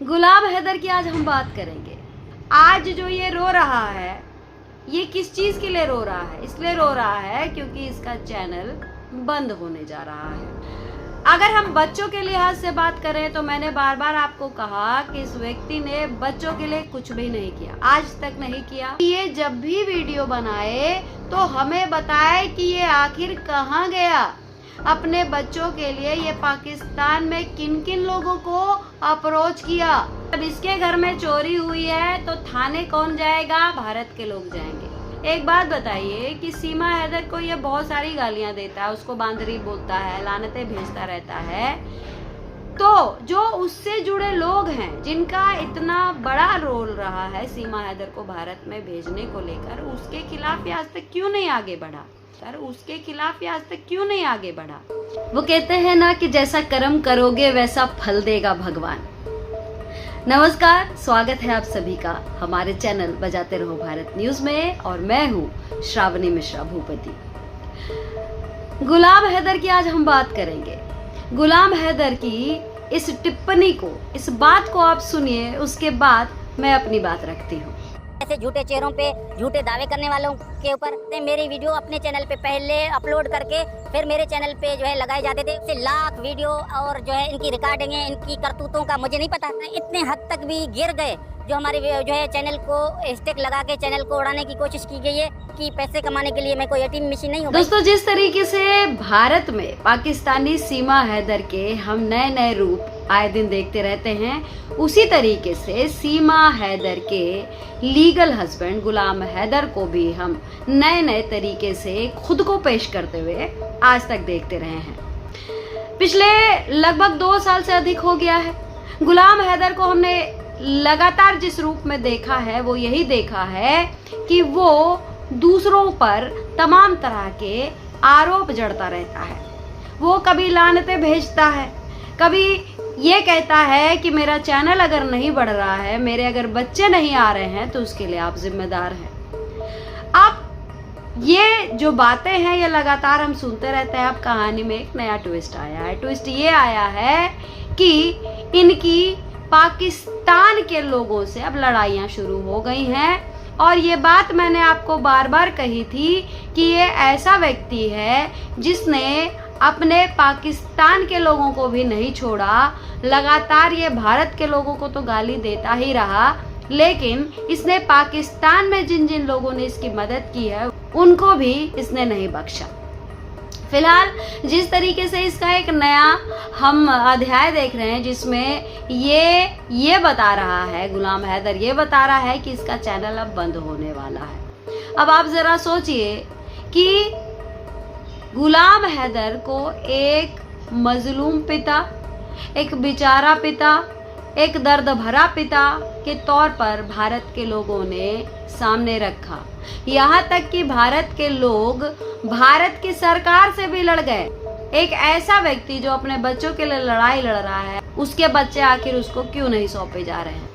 गुलाम हैदर की आज हम बात करेंगे। आज जो ये रो रहा है, ये किस चीज के लिए रो रहा है? इसलिए रो रहा है क्योंकि इसका चैनल बंद होने जा रहा है। अगर हम बच्चों के लिहाज से बात करें तो मैंने बार बार आपको कहा कि इस व्यक्ति ने बच्चों के लिए कुछ भी नहीं किया, आज तक नहीं किया। ये जब भी वीडियो बनाए तो हमें बताए कि ये आखिर कहाँ गया। अपने बच्चों के लिए ये पाकिस्तान में किन किन लोगों को अप्रोच किया। जब इसके घर में चोरी हुई है तो थाने कौन जाएगा? भारत के लोग जाएंगे। एक बात बताइए कि सीमा हैदर को ये बहुत सारी गालियां देता है, उसको बांदरी बोलता है, लानतें भेजता रहता है, तो जो उससे जुड़े लोग हैं जिनका इतना बड़ा रोल रहा है सीमा हैदर को भारत में भेजने को लेकर, उसके खिलाफ आज तक क्यों नहीं आगे बढ़ा? उसके खिलाफ आज तक क्यों नहीं आगे बढ़ा? वो कहते हैं ना कि जैसा कर्म करोगे वैसा फल देगा भगवान। नमस्कार, स्वागत है आप सभी का हमारे चैनल बजाते रहो भारत न्यूज में, और मैं हूँ श्रावणी मिश्रा भूपति। गुलाम हैदर की आज हम बात करेंगे। गुलाम हैदर की इस टिप्पणी को, इस बात को आप सुनिए, उसके बाद मैं अपनी बात रखती हूँ। ऐसे झूठे चेहरों पे झूठे दावे करने वालों के ऊपर मेरी वीडियो अपने चैनल पे पहले अपलोड करके फिर मेरे चैनल पे जो है लगाए जाते थे। इससे लाख वीडियो और जो है इनकी रिकॉर्डिंग है, इनकी करतूतों का मुझे नहीं पता। इतने हद तक भी गिर गए जो हमारे जो है चैनल को हैशटैग लगा के चैनल को उड़ाने की कोशिश की गई है कि पैसे कमाने के लिए मैं कोई एटीएम मशीन नहीं हूँ। दोस्तों, जिस तरीके से भारत में पाकिस्तानी सीमा हैदर के हम नए नए रूप आए दिन देखते रहते हैं, उसी तरीके से सीमा हैदर के लीगल हस्बैंड गुलाम हैदर को भी हम नए नए तरीके से खुद को पेश करते हुए आज तक देखते रहे हैं। पिछले लगभग 2 साल से अधिक हो गया है। गुलाम हैदर को हमने लगातार जिस रूप में देखा है वो यही देखा है कि वो दूसरों पर तमाम तरह के आरोप जड़ता रहता है। वो कभी लानतें भेजता है, कभी ये कहता है कि मेरा चैनल अगर नहीं बढ़ रहा है, मेरे अगर बच्चे नहीं आ रहे हैं तो उसके लिए आप जिम्मेदार हैं। अब ये जो बातें हैं ये लगातार हम सुनते रहते हैं। अब कहानी में एक नया ट्विस्ट आया है। ट्विस्ट ये आया है कि इनकी पाकिस्तान के लोगों से अब लड़ाइयां शुरू हो गई हैं, और ये बात मैंने आपको बार बार कही थी कि ये ऐसा व्यक्ति है जिसने अपने पाकिस्तान के लोगों को भी नहीं छोड़ा। लगातार ये भारत के लोगों को तो गाली देता ही रहा, लेकिन इसने पाकिस्तान में जिन जिन लोगों ने इसकी मदद की है उनको भी इसने नहीं बख्शा। फिलहाल जिस तरीके से इसका एक नया हम अध्याय देख रहे हैं जिसमें ये बता रहा है, गुलाम हैदर ये बता रहा है कि इसका चैनल अब बंद होने वाला है। अब आप जरा सोचिए कि गुलाम हैदर को एक मजलूम पिता, एक बेचारा पिता, एक दर्द भरा पिता के तौर पर भारत के लोगों ने सामने रखा। यहाँ तक कि भारत के लोग भारत की सरकार से भी लड़ गए। एक ऐसा व्यक्ति जो अपने बच्चों के लिए लड़ाई लड़ रहा है, उसके बच्चे आखिर उसको क्यों नहीं सौंपे जा रहे हैं?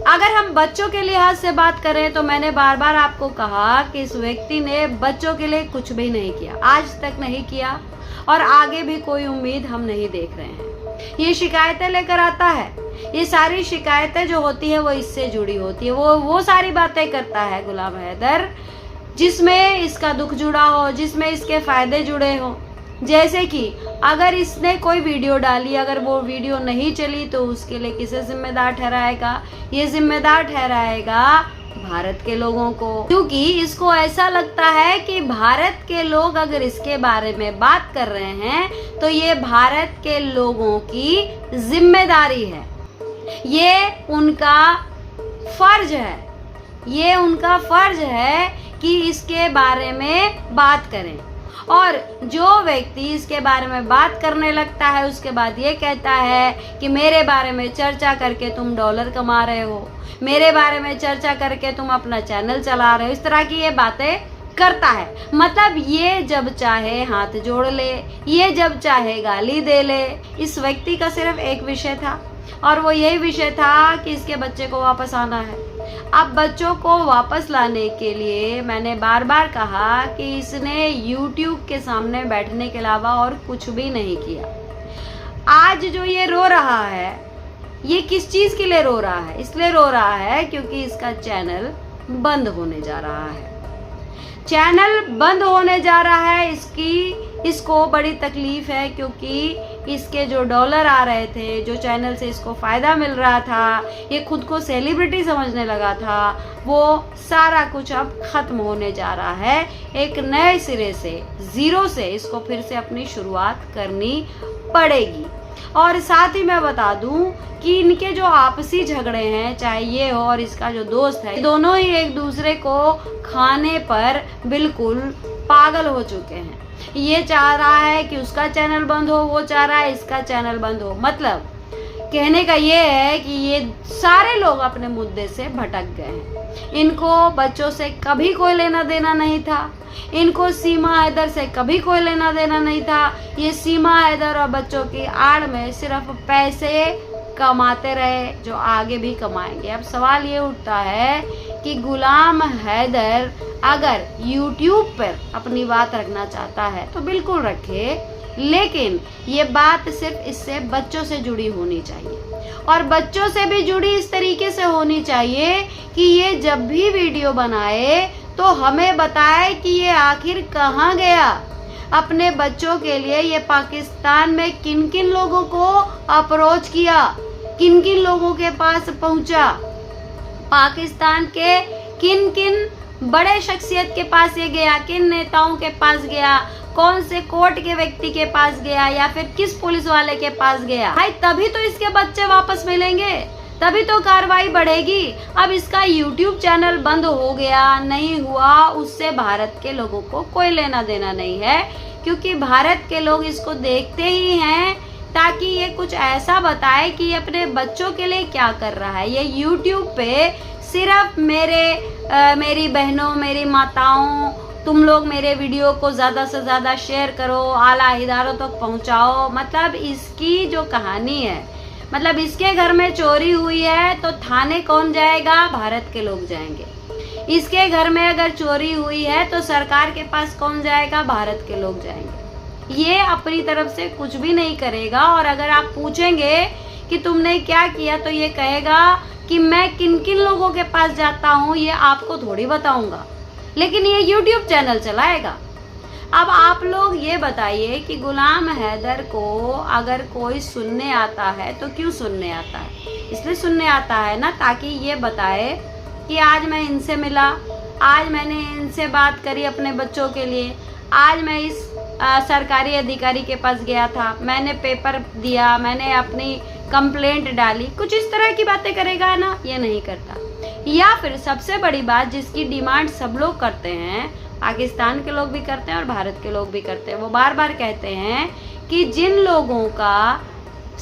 अगर हम बच्चों के लिहाज से बात करें तो मैंने बार बार आपको कहा कि इस व्यक्ति ने बच्चों के लिए कुछ भी नहीं किया, आज तक नहीं किया, और आगे भी कोई उम्मीद हम नहीं देख रहे हैं। ये शिकायतें लेकर आता है, ये सारी शिकायतें जो होती है वो इससे जुड़ी होती है। वो सारी बातें करता है गुलाम हैदर जिसमें इसका दुख जुड़ा हो, जिसमें इसके फायदे जुड़े हो। जैसे कि अगर इसने कोई वीडियो डाली, अगर वो वीडियो नहीं चली तो उसके लिए किसे जिम्मेदार ठहराएगा? ये जिम्मेदार ठहराएगा भारत के लोगों को, क्योंकि इसको ऐसा लगता है कि भारत के लोग अगर इसके बारे में बात कर रहे हैं तो ये भारत के लोगों की जिम्मेदारी है, ये उनका फर्ज है, ये उनका फर्ज है कि इसके बारे में बात करें। और जो व्यक्ति इसके बारे में बात करने लगता है उसके बाद ये कहता है कि मेरे बारे में चर्चा करके तुम डॉलर कमा रहे हो, मेरे बारे में चर्चा करके तुम अपना चैनल चला रहे हो, इस तरह की ये बातें करता है। मतलब ये जब चाहे हाथ जोड़ ले, ये जब चाहे गाली दे ले। इस व्यक्ति का सिर्फ एक विषय था, और वो यही विषय था कि इसके बच्चे को वापस आना है। अब बच्चों को वापस लाने के लिए मैंने बार बार कहा कि इसने YouTube के सामने बैठने के अलावा और कुछ भी नहीं किया। आज जो ये रो रहा है ये किस चीज के लिए रो रहा है? इसलिए रो रहा है क्योंकि इसका चैनल बंद होने जा रहा है। चैनल बंद होने जा रहा है, इसको बड़ी तकलीफ है क्योंकि इसके जो डॉलर आ रहे थे, जो चैनल से इसको फायदा मिल रहा था, ये खुद को सेलिब्रिटी समझने लगा था, वो सारा कुछ अब खत्म होने जा रहा है। एक नए सिरे से, जीरो से इसको फिर से अपनी शुरुआत करनी पड़ेगी। और साथ ही मैं बता दूं कि इनके जो आपसी झगड़े हैं, चाहे ये हो और इसका जो दोस्त है, दोनों ही एक दूसरे को खाने पर बिल्कुल पागल हो चुके हैं। ये चाह रहा है कि उसका चैनल बंद हो, वो चाह रहा है इसका चैनल बंद हो। मतलब कहने का ये है कि ये सारे लोग अपने मुद्दे से भटक गए हैं। इनको बच्चों से कभी कोई लेना देना नहीं था, इनको सीमा हैदर से कभी कोई लेना देना नहीं था। ये सीमा हैदर और बच्चों की आड़ में सिर्फ पैसे कमाते रहे, जो आगे भी कमाएंगे। अब सवाल ये उठता है कि गुलाम हैदर अगर YouTube पर अपनी बात रखना चाहता है तो बिल्कुल रखे, लेकिन ये बात सिर्फ इससे बच्चों से जुड़ी होनी चाहिए, और बच्चों से भी जुड़ी इस तरीके से होनी चाहिए कि ये जब भी वीडियो बनाए तो हमें बताए कि ये आखिर कहाँ गया। अपने बच्चों के लिए ये पाकिस्तान में किन किन लोगों को अप्रोच किया, किन किन लोगों के पास पहुंचा, पाकिस्तान के किन किन बड़े शख्सियत के पास ये गया, किन नेताओं के पास गया, कौन से कोर्ट के व्यक्ति के पास गया, या फिर किस पुलिस वाले के पास गया। भाई तभी तो इसके बच्चे वापस मिलेंगे, तभी तो कार्रवाई बढ़ेगी। अब इसका YouTube चैनल बंद हो गया, नहीं हुआ, उससे भारत के लोगों को कोई लेना देना नहीं है, क्योंकि भारत के लोग इसको देखते ही हैं ताकि ये कुछ ऐसा बताए कि ये अपने बच्चों के लिए क्या कर रहा है। ये YouTube पे सिर्फ मेरी बहनों, मेरी माताओं, तुम लोग मेरे वीडियो को ज़्यादा से ज़्यादा शेयर करो, आला इदारों तक पहुंचाओ। मतलब इसकी जो कहानी है, मतलब इसके घर में चोरी हुई है तो थाने कौन जाएगा? भारत के लोग जाएंगे। इसके घर में अगर चोरी हुई है तो सरकार के पास कौन जाएगा? भारत के लोग जाएंगे। ये अपनी तरफ से कुछ भी नहीं करेगा, और अगर आप पूछेंगे कि तुमने क्या किया तो ये कहेगा कि मैं किन किन लोगों के पास जाता हूँ ये आपको थोड़ी बताऊंगा, लेकिन ये YouTube चैनल चलाएगा। अब आप लोग ये बताइए कि गुलाम हैदर को अगर कोई सुनने आता है तो क्यों सुनने आता है? इसलिए सुनने आता है ना ताकि ये बताए कि आज मैं इनसे मिला, आज मैंने इनसे बात करी अपने बच्चों के लिए, आज मैं इस सरकारी अधिकारी के पास गया था, मैंने पेपर दिया, मैंने अपनी कंप्लेंट डाली, कुछ इस तरह की बातें करेगा ना। ये नहीं करता। या फिर सबसे बड़ी बात जिसकी डिमांड सब लोग करते हैं, पाकिस्तान के लोग भी करते हैं और भारत के लोग भी करते हैं, वो बार बार कहते हैं कि जिन लोगों का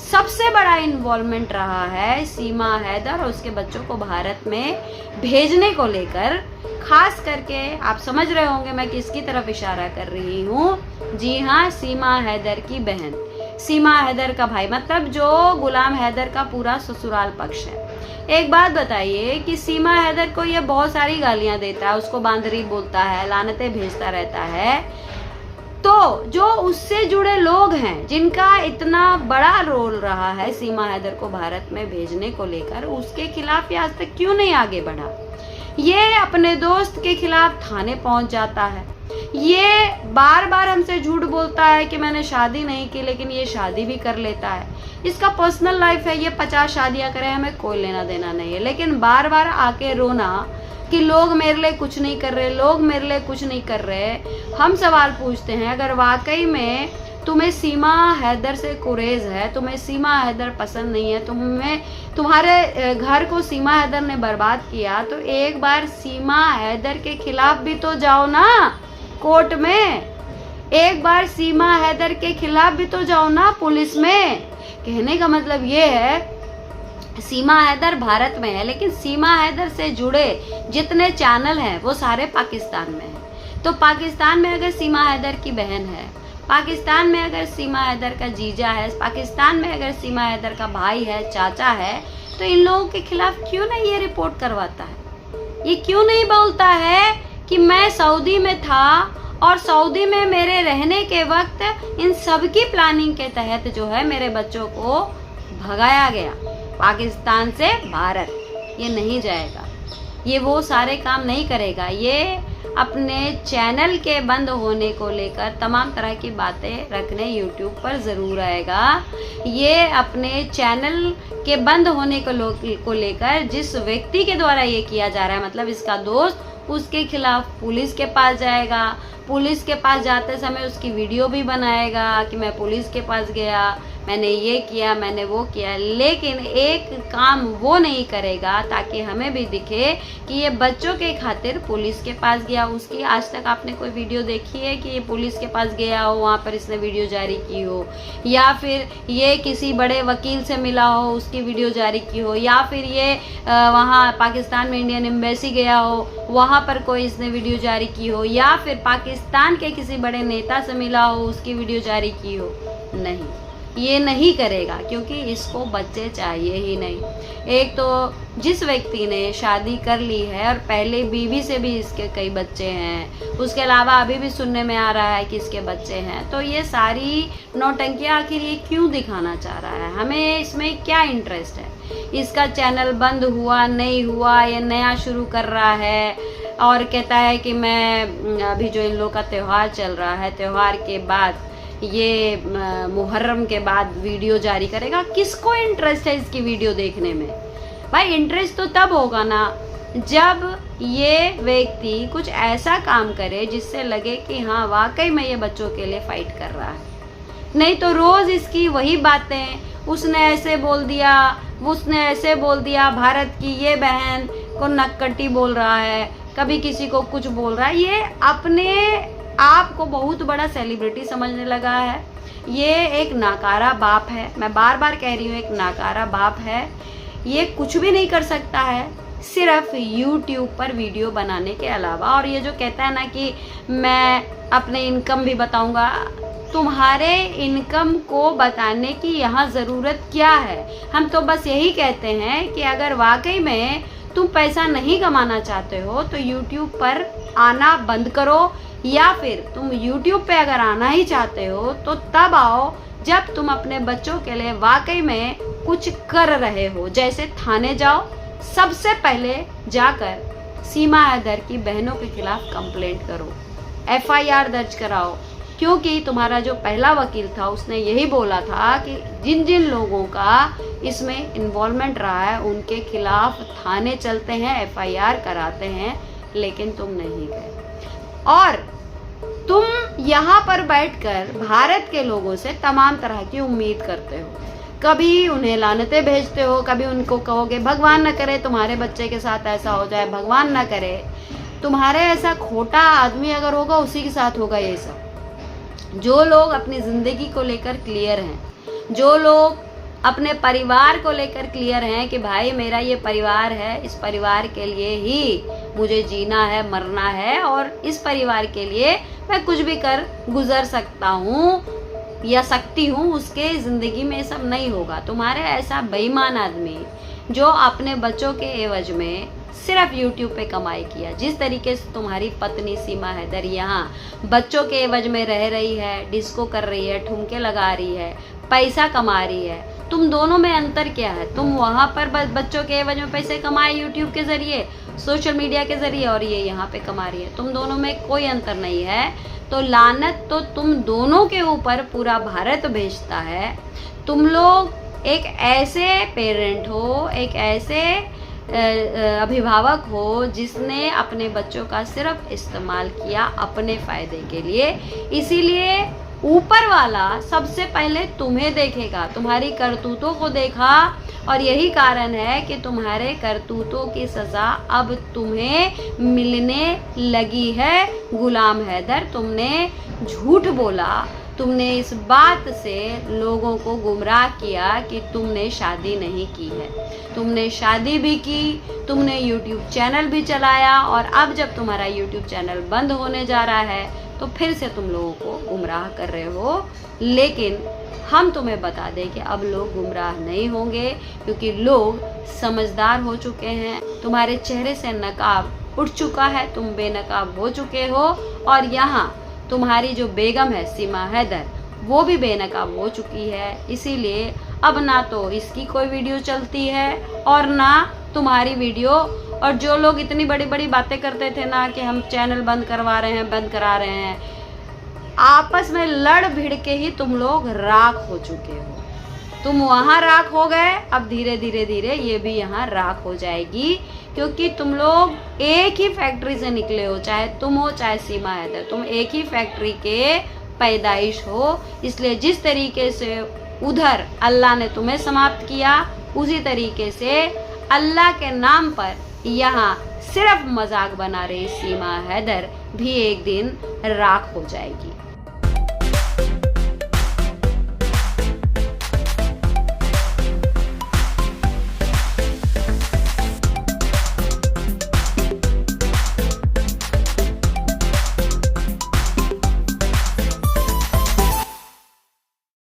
सबसे बड़ा इन्वॉल्वमेंट रहा है सीमा हैदर और उसके बच्चों को भारत में भेजने को लेकर, खास करके आप समझ रहे होंगे मैं किसकी तरफ इशारा कर रही हूँ। जी हाँ, सीमा हैदर की बहन, सीमा हैदर का भाई, मतलब जो गुलाम हैदर का पूरा ससुराल पक्ष है। एक बात बताइए कि सीमा हैदर को ये बहुत सारी गालियां देता है, उसको बांदरी बोलता है, लानतें भेजता रहता है, तो जो उससे जुड़े लोग हैं जिनका इतना बड़ा रोल रहा है सीमा हैदर को भारत में भेजने को लेकर, उसके खिलाफ ये आज तक क्यों नहीं आगे बढ़ा? ये अपने दोस्त के खिलाफ थाने पहुंच जाता है, ये बार बार हमसे झूठ बोलता है कि मैंने शादी नहीं की, लेकिन ये शादी भी कर लेता है। इसका पर्सनल लाइफ है, ये 50 शादियां करे, हमें कोई लेना देना नहीं है, लेकिन बार बार आके रोना कि लोग मेरे लिए कुछ नहीं कर रहे, लोग मेरे लिए कुछ नहीं कर रहे। हम सवाल पूछते हैं, अगर वाकई में तुम्हें सीमा हैदर से कुरेज है, तुम्हें सीमा हैदर पसंद नहीं है, तुम्हारे घर को सीमा हैदर ने बर्बाद किया, तो एक बार सीमा हैदर के खिलाफ भी तो जाओ ना कोर्ट में, एक बार सीमा हैदर के खिलाफ भी तो जाओ ना पुलिस में। कहने का मतलब ये है सीमा हैदर भारत में है, लेकिन सीमा हैदर से जुड़े जितने चैनल हैं वो सारे पाकिस्तान में हैं। तो पाकिस्तान में अगर सीमा हैदर की बहन है, पाकिस्तान में अगर सीमा हैदर का जीजा है, पाकिस्तान में अगर सीमा हैदर का भाई है, चाचा है, तो इन लोगों के खिलाफ क्यों नहीं ये रिपोर्ट करवाता है? ये क्यों नहीं बोलता है कि मैं सऊदी में था और सऊदी में मेरे रहने के वक्त इन सब की प्लानिंग के तहत जो है मेरे बच्चों को भगाया गया, पाकिस्तान से भारत, ये नहीं जाएगा, ये वो सारे काम नहीं करेगा। ये अपने चैनल के बंद होने को लेकर तमाम तरह की बातें रखने यूट्यूब पर ज़रूर आएगा। ये अपने चैनल के बंद होने को लेकर जिस व्यक्ति के द्वारा ये किया जा रहा है, मतलब इसका दोस्त, उसके खिलाफ पुलिस के पास जाएगा। पुलिस के पास जाते समय उसकी वीडियो भी बनाएगा कि मैं पुलिस के पास गया, मैंने ये किया, मैंने वो किया, लेकिन एक काम वो नहीं करेगा ताकि हमें भी दिखे कि ये बच्चों के खातिर पुलिस के पास गया। उसकी आज तक आपने कोई वीडियो देखी है कि ये पुलिस के पास गया हो, वहाँ पर इसने वीडियो जारी की हो, या फिर ये किसी बड़े वकील से मिला हो, उसकी वीडियो जारी की हो, या फिर ये वहाँ पाकिस्तान में इंडियन एम्बेसी गया हो, वहाँ पर कोई इसने वीडियो जारी की हो, या फिर पाकिस्तान के किसी बड़े नेता से मिला हो, उसकी वीडियो जारी की हो? नहीं, ये नहीं करेगा, क्योंकि इसको बच्चे चाहिए ही नहीं। एक तो जिस व्यक्ति ने शादी कर ली है और पहले बीवी से भी इसके कई बच्चे हैं, उसके अलावा अभी भी सुनने में आ रहा है कि इसके बच्चे हैं, तो ये सारी नौटंकियाँ आखिर ये क्यों दिखाना चाह रहा है? हमें इसमें क्या इंटरेस्ट है? इसका चैनल बंद हुआ नहीं हुआ, ये नया शुरू कर रहा है और कहता है कि मैं अभी जो इन लोग का त्यौहार चल रहा है, त्यौहार के बाद ये मुहर्रम के बाद वीडियो जारी करेगा। किसको इंटरेस्ट है इसकी वीडियो देखने में? भाई इंटरेस्ट तो तब होगा ना जब ये व्यक्ति कुछ ऐसा काम करे जिससे लगे कि हाँ वाकई में ये बच्चों के लिए फाइट कर रहा है। नहीं तो रोज इसकी वही बातें, उसने ऐसे बोल दिया, उसने ऐसे बोल दिया, भारत की ये बहन को नक्कटी बोल रहा है, कभी किसी को कुछ बोल रहा है। ये अपने आप को बहुत बड़ा सेलिब्रिटी समझने लगा है। ये एक नाकारा बाप है, मैं बार बार कह रही हूँ, एक नाकारा बाप है। ये कुछ भी नहीं कर सकता है सिर्फ यूट्यूब पर वीडियो बनाने के अलावा। और ये जो कहता है ना कि मैं अपने इनकम भी बताऊंगा, तुम्हारे इनकम को बताने की यहाँ ज़रूरत क्या है? हम तो बस यही कहते हैं कि अगर वाकई में तुम पैसा नहीं कमाना चाहते हो तो यूट्यूब पर आना बंद करो, या फिर तुम YouTube पे अगर आना ही चाहते हो तो तब आओ जब तुम अपने बच्चों के लिए वाकई में कुछ कर रहे हो। जैसे थाने जाओ, सबसे पहले जाकर सीमा हैदर की बहनों के खिलाफ कंप्लेंट करो, FIR दर्ज कराओ, क्योंकि तुम्हारा जो पहला वकील था उसने यही बोला था कि जिन जिन लोगों का इसमें इन्वॉल्वमेंट रहा है उनके खिलाफ थाने चलते हैं, FIR कराते हैं, लेकिन तुम नहीं गए। और तुम यहाँ पर बैठकर भारत के लोगों से तमाम तरह की उम्मीद करते हो, कभी उन्हें लानतें भेजते हो, कभी उनको कहोगे भगवान न करे तुम्हारे बच्चे के साथ ऐसा हो जाए, भगवान न करे तुम्हारे ऐसा खोटा आदमी अगर होगा उसी के साथ होगा ये सब। जो लोग अपनी ज़िंदगी को लेकर क्लियर हैं, जो लोग अपने परिवार को लेकर क्लियर हैं कि भाई मेरा ये परिवार है, इस परिवार के लिए ही मुझे जीना है, मरना है, और इस परिवार के लिए मैं कुछ भी कर गुजर सकता हूँ या सकती हूँ, उसके ज़िंदगी में सब नहीं होगा। तुम्हारे ऐसा बेईमान आदमी जो अपने बच्चों के एवज में सिर्फ YouTube पे कमाई किया, जिस तरीके से तुम्हारी पत्नी सीमा हैदर यहाँ बच्चों के एवज में रह रही है, डिस्को कर रही है, ठुमके लगा रही है, पैसा कमा रही है, तुम दोनों में अंतर क्या है? तुम वहाँ पर बच्चों के एवज में पैसे कमाए YouTube के ज़रिए, सोशल मीडिया के ज़रिए, और ये यहाँ पे कमा रही है। तुम दोनों में कोई अंतर नहीं है। तो लानत तो तुम दोनों के ऊपर पूरा भारत भेजता है। तुम लोग एक ऐसे पेरेंट हो, एक ऐसे अभिभावक हो जिसने अपने बच्चों का सिर्फ इस्तेमाल किया अपने फ़ायदे के लिए। इसीलिए ऊपर वाला सबसे पहले तुम्हें देखेगा, तुम्हारी करतूतों को देखा, और यही कारण है कि तुम्हारे करतूतों की सज़ा अब तुम्हें मिलने लगी है। गुलाम हैदर, तुमने झूठ बोला, तुमने इस बात से लोगों को गुमराह किया कि तुमने शादी नहीं की है। तुमने शादी भी की, तुमने YouTube चैनल भी चलाया, और अब जब तुम्हारा YouTube चैनल बंद होने जा रहा है तो फिर से तुम लोगों को गुमराह कर रहे हो। लेकिन हम तुम्हें बता दें कि अब लोग गुमराह नहीं होंगे, क्योंकि लोग समझदार हो चुके हैं। तुम्हारे चेहरे से नकाब उठ चुका है, तुम बेनकाब हो चुके हो, और यहाँ तुम्हारी जो बेगम है सीमा हैदर, वो भी बेनकाब हो चुकी है। इसीलिए अब ना तो इसकी कोई वीडियो चलती है और ना तुम्हारी वीडियो। और जो लोग इतनी बड़ी बड़ी बातें करते थे ना कि हम चैनल बंद करवा रहे हैं, बंद करा रहे हैं, आपस में लड़ भिड़ के ही तुम लोग राख हो चुके हो। तुम वहां राख हो गए, अब धीरे धीरे धीरे ये भी यहाँ राख हो जाएगी, क्योंकि तुम लोग एक ही फैक्ट्री से निकले हो, चाहे तुम हो चाहे सीमा हैदर, तुम एक ही फैक्ट्री के पैदाइश हो। इसलिए जिस तरीके से उधर अल्लाह ने तुम्हें समाप्त किया, उसी तरीके से अल्लाह के नाम पर यहाँ सिर्फ मजाक बना रही सीमा हैदर भी एक दिन राख हो जाएगी।